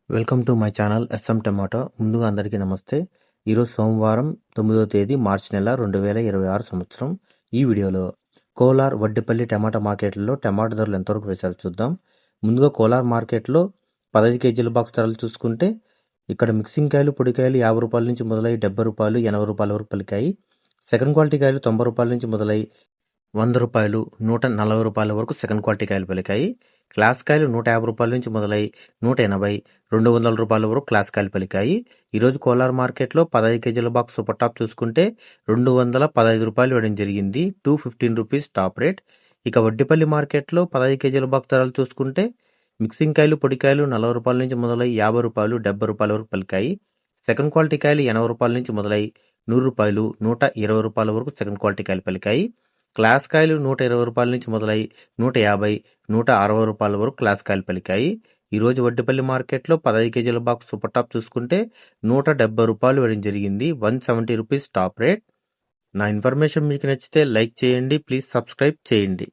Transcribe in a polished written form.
Welcome to my channel S M tomato. ముందుగా అందరికీ నమస్తే. ఈరోజు సోమవారం 9వ తేదీ మార్చి నెల 2026 సంవత్సరం. ఈ వీడియోలో కోలార్ వడ్డిపల్లి టమాటా మార్కెట్లలో టమాటా ధరలు ఎంతవరకు వేశారో చూద్దాం. ముందుగా కోలార్ మార్కెట్లో 15 కేజీల బాక్స్ ధరలు చూసుకుంటే ఇక్కడ మిక్సింగ్ కాయలు పొడికాయలు 50 రూపాయల నుంచి మొదలై 70 రూపాయలు 80 రూపాయల వరకు పలికాయి. సెకండ్ క్వాలిటీ కాయలు 90 రూపాయల నుంచి మొదలై 100 రూపాయలు 140 రూపాయల వరకు సెకండ్ క్వాలిటీ కాయలు పలికాయి. క్లాస్ కాయలు 150 రూపాయల నుంచి మొదలై 180 200 రూపాయల వరకు క్లాస్ కాయలు పలికాయి. ఈరోజు కోలార్ మార్కెట్లో 15 కేజీల బాక్స్ సూపర్ టాప్ చూసుకుంటే 215 రూపాయలు వేయడం జరిగింది. 215 రూపీస్ టాప్ రేట్. ఇక వడ్డిపల్లి మార్కెట్లో 15 కేజీల బాక్స్ ధరలు చూసుకుంటే మిక్సింగ్ కాయలు పొడికాయలు 40 రూపాయల నుంచి మొదలై 50 రూపాయలు 70 రూపాయల వరకు పలికాయి. సెకండ్ క్వాలిటీ కాయలు 80 రూపాయల నుంచి మొదలై 100 రూపాయలు 120 రూపాయల వరకు సెకండ్ క్వాలిటీ కాయలు పలికాయి. క్లాస్ కాయలు 120 రూపాయల నుంచి మొదలై 150 160 రూపాయల వరకు క్లాస్ కాయలు పలికాయి. ఈరోజు వడ్డిపల్లి మార్కెట్లో 15 కేజీల బాక్స్ సూపర్ టాప్ చూసుకుంటే 170 రూపాయలు వేయడం జరిగింది. 170 రూపీస్ టాప్ రేట్. నా ఇన్ఫర్మేషన్ మీకు నచ్చితే లైక్ చేయండి. ప్లీజ్ సబ్స్క్రైబ్ చేయండి.